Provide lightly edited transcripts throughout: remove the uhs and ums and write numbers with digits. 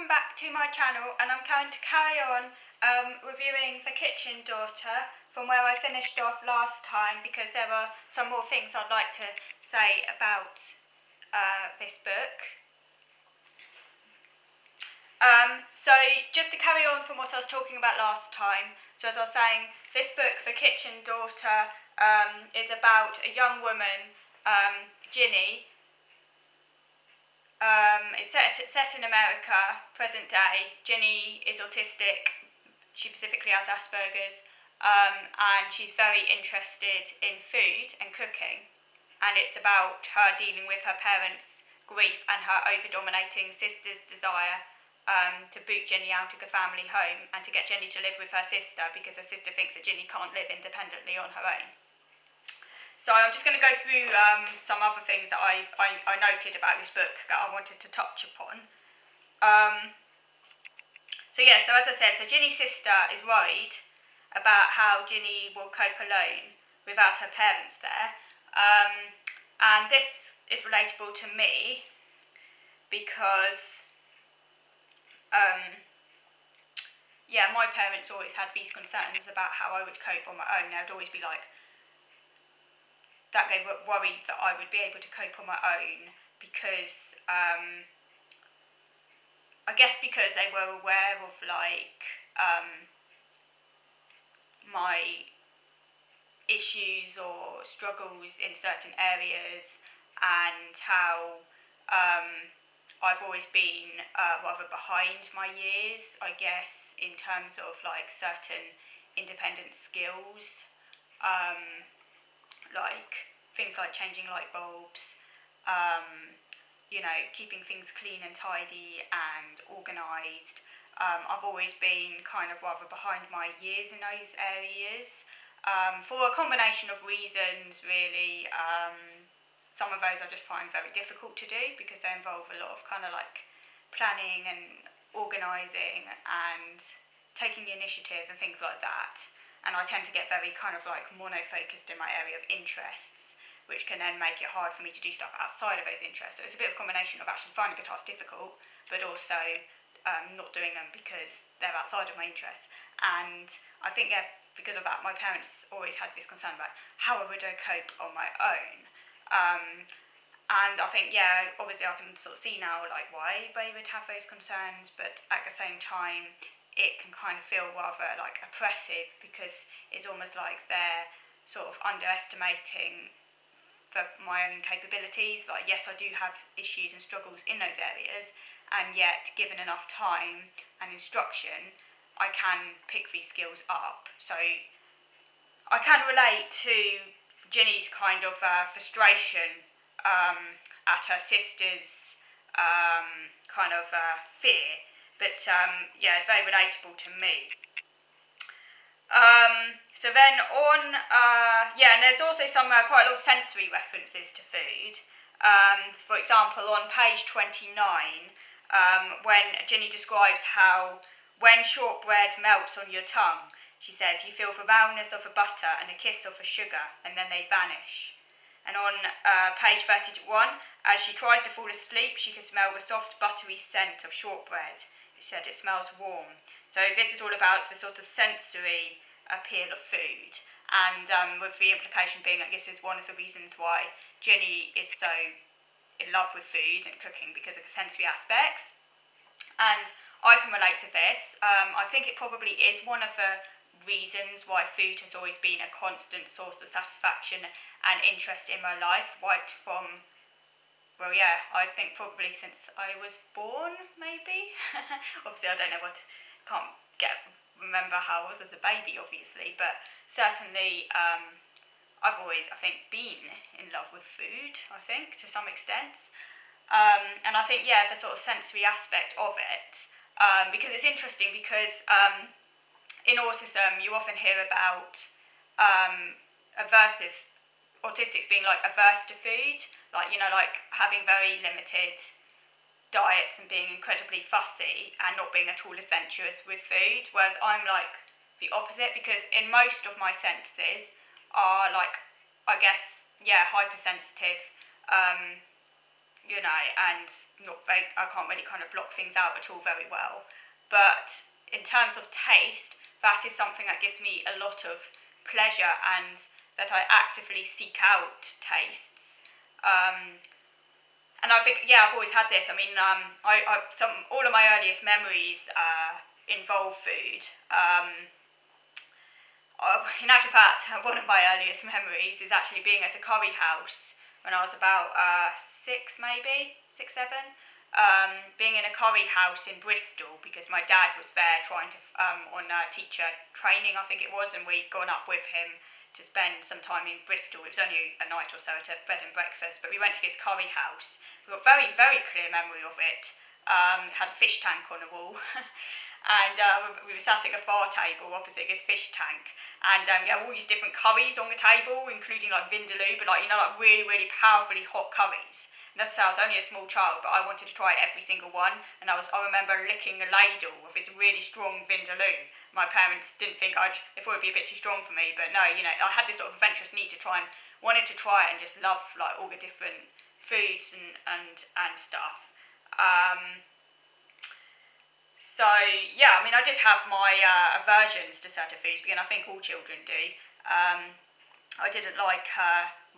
back to my channel, and I'm going to carry on reviewing The Kitchen Daughter from where I finished off last time, because there are some more things I'd like to say about this book. So just to carry on from what I was talking about last time, so as I was saying, this book, The Kitchen Daughter, is about a young woman, Ginny. It's set in America, present day. Ginny is autistic. She specifically has Asperger's, and she's very interested in food and cooking. And it's about her dealing with her parents' grief and her over-dominating sister's desire to boot Ginny out of the family home and to get Ginny to live with her sister, because her sister thinks that Ginny can't live independently on her own. So I'm just going to go through some other things that I noted about this book that I wanted to touch upon. So as I said, Ginny's sister is worried about how Ginny will cope alone without her parents there. And this is relatable to me because, my parents always had these concerns about how I would cope on my own. They would always be like, that they were worried that I would be able to cope on my own because, I guess because they were aware of my issues or struggles in certain areas, and how I've always been rather behind my years, I guess, in terms of certain independent skills. Like things like changing light bulbs, keeping things clean and tidy and organised. I've always been kind of rather behind my years in those areas, for a combination of reasons, really. Some of those I just find very difficult to do because they involve a lot of kind of planning and organising and taking the initiative and things like that. And I tend to get very kind of mono-focused in my area of interests, which can then make it hard for me to do stuff outside of those interests. So it's a bit of a combination of actually finding the tasks difficult, but also not doing them because they're outside of my interests. And I think because of that, my parents always had this concern about how would I cope on my own. And I think, obviously I can sort of see now why they would have those concerns, but at the same time, it can kind of feel rather oppressive, because it's almost like they're sort of underestimating my own capabilities. Yes, I do have issues and struggles in those areas, and yet given enough time and instruction, I can pick these skills up. So I can relate to Ginny's kind of frustration at her sister's fear. But it's very relatable to me. So then on, and there's also some quite a lot of sensory references to food. For example, on page 29, when Ginny describes how when shortbread melts on your tongue, she says you feel the roundness of the butter and a kiss of the sugar, and then they vanish. And on page 31, as she tries to fall asleep, she can smell the soft buttery scent of shortbread. She said it smells warm. So this is all about the sort of sensory appeal of food, and with the implication being that this is one of the reasons why Ginny is so in love with food and cooking, because of the sensory aspects. And I can relate to this. I think it probably is one of the reasons why food has always been a constant source of satisfaction and interest in my life, right from I think probably since I was born, maybe. Obviously, I don't know remember how I was as a baby, obviously, but certainly I've always, I think, been in love with food, I think, to some extent. And I think, the sort of sensory aspect of it, because it's interesting because in autism, you often hear about autistics being averse to food, having very limited diets and being incredibly fussy and not being at all adventurous with food, whereas I'm the opposite, because in most of my senses are hypersensitive, you know, and I can't really kind of block things out at all very well. But in terms of taste, that is something that gives me a lot of pleasure, and that I actively seek out tastes. And I think, yeah, I've always had this. I mean, all of my earliest memories involve food. In actual fact, one of my earliest memories is actually being at a curry house when I was about six, maybe, 6, 7. Being in a curry house in Bristol because my dad was there trying to, on teacher training, I think it was, and we'd gone up with him to spend some time in Bristol. It was only a night or so at a bed and breakfast, but we went to this curry house. We've got very, very clear memory of it. It had a fish tank on the wall. And we were sat at a bar table opposite this fish tank, and we had all these different curries on the table, including like vindaloo, but like, you know, like really, really powerfully hot curries. And that's how I was only a small child, but I wanted to try every single one. And I remember licking a ladle of this really strong vindaloo. My parents didn't think they thought it'd be a bit too strong for me, but no, you know, I had this sort of adventurous need to wanted to try it and just love like all the different foods and stuff. So, yeah, I mean, I did have my aversions to certain foods, because I think all children do. I didn't like,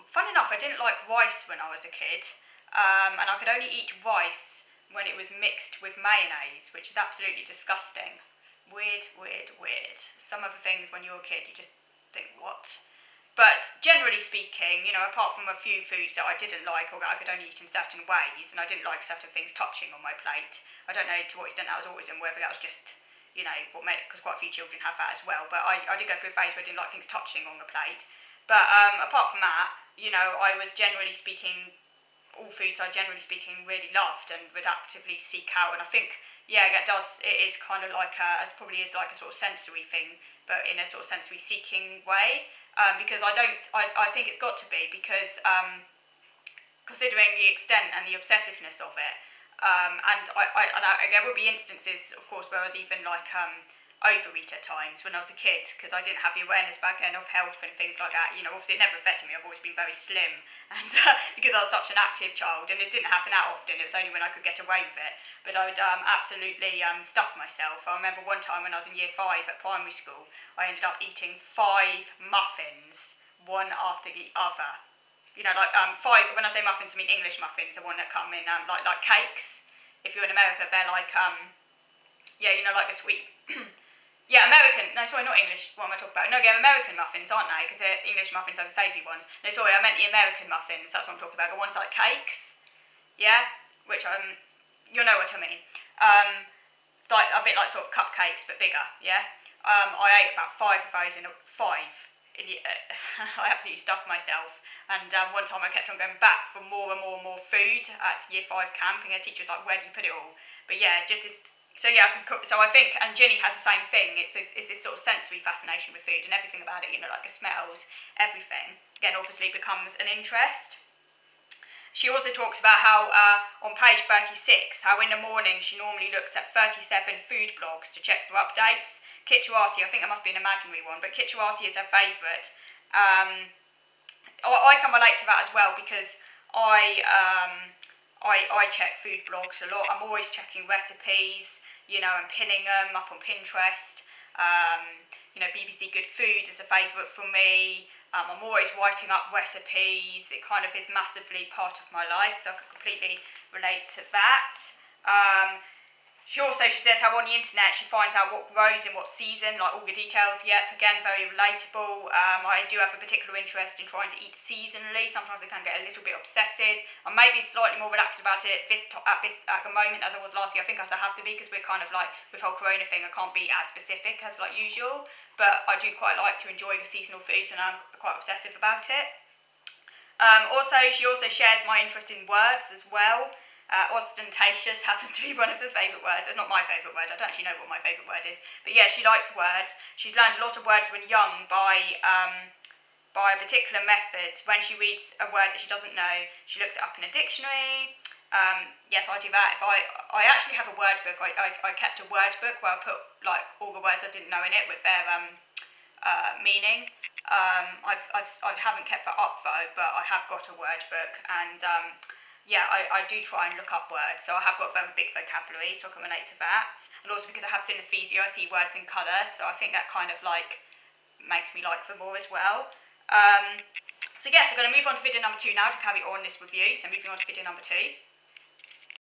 funny enough, I didn't like rice when I was a kid, and I could only eat rice when it was mixed with mayonnaise, which is absolutely disgusting. Weird, weird, weird. Some of the things when you're a kid, you just think, what? But generally speaking, you know, apart from a few foods that I didn't like or that I could only eat in certain ways, and I didn't like certain things touching on my plate, I don't know to what extent that was always in, whether that was just, you know, what made it, because quite a few children have that as well, but I did go through a phase where I didn't like things touching on the plate. But apart from that, you know, I was generally speaking, all foods I generally speaking really loved and would actively seek out, and I think, yeah, it is kind of like it probably is like a sort of sensory thing, but in a sort of sensory seeking way. Because I think it's got to be, because considering the extent and the obsessiveness of it, and there would be instances, of course, where I'd even like overeat at times when I was a kid, because I didn't have the awareness back then of health and things like that. You know, obviously it never affected me. I've always been very slim, and because I was such an active child, and this didn't happen that often. It was only when I could get away with it. But I would absolutely stuff myself. I remember one time when I was in year 5 at primary school, I ended up eating 5 muffins, one after the other. You know, like 5. When I say muffins, I mean English muffins, the one that come in like cakes. If you're in America, they're like yeah, you know, like a sweet. Yeah, American. No, sorry, not English. What am I talking about? No, yeah, American muffins, aren't they? Because English muffins are the savoury ones. No, sorry, I meant the American muffins. That's what I'm talking about. The ones like cakes. Yeah, which you'll know what I mean. It's like a bit like sort of cupcakes but bigger. Yeah. I ate about 5 of those in a 5. I absolutely stuffed myself. And one time I kept on going back for more and more and more food at year 5 camp, and the teacher was like, "Where do you put it all?" But yeah, just this. So yeah, I can cook. So I think, and Ginny has the same thing. It's this sort of sensory fascination with food and everything about it. You know, like the smells, everything. Again, obviously becomes an interest. She also talks about how on page 36, how in the morning she normally looks at 37 food blogs to check for updates. Kitchuati, I think it must be an imaginary one, but Kitchuati is her favourite. I can relate to that as well, because I check food blogs a lot. I'm always checking recipes, you know, and pinning them up on Pinterest. You know, BBC Good Food is a favourite for me. I'm always writing up recipes. It kind of is massively part of my life, so I can completely relate to that. She says how on the internet she finds out what grows in what season, like all the details. Yep, again, very relatable. I do have a particular interest in trying to eat seasonally. Sometimes I can get a little bit obsessive. I may be slightly more relaxed about it at the moment as I was last year. I think I have to be, because we're kind of like, with the whole corona thing, I can't be as specific as like usual. But I do quite like to enjoy the seasonal foods, and I'm quite obsessive about it. She also shares my interest in words as well. Ostentatious happens to be one of her favourite words. It's not my favourite word. I don't actually know what my favourite word is. But yeah, she likes words. She's learned a lot of words when young by a particular method. When she reads a word that she doesn't know, she looks it up in a dictionary. Yes, I do that. If I actually have a word book. I kept a word book where I put like all the words I didn't know in it with their meaning. I haven't kept that up though, but I have got a word book, and yeah, I do try and look up words. So I have got a very big vocabulary, so I can relate to that. And also because I have synesthesia, I see words in colour, so I think that kind of like makes me like them more as well. So yes, we're going to move on to video number 2 now to carry on this review. So moving on to video number 2.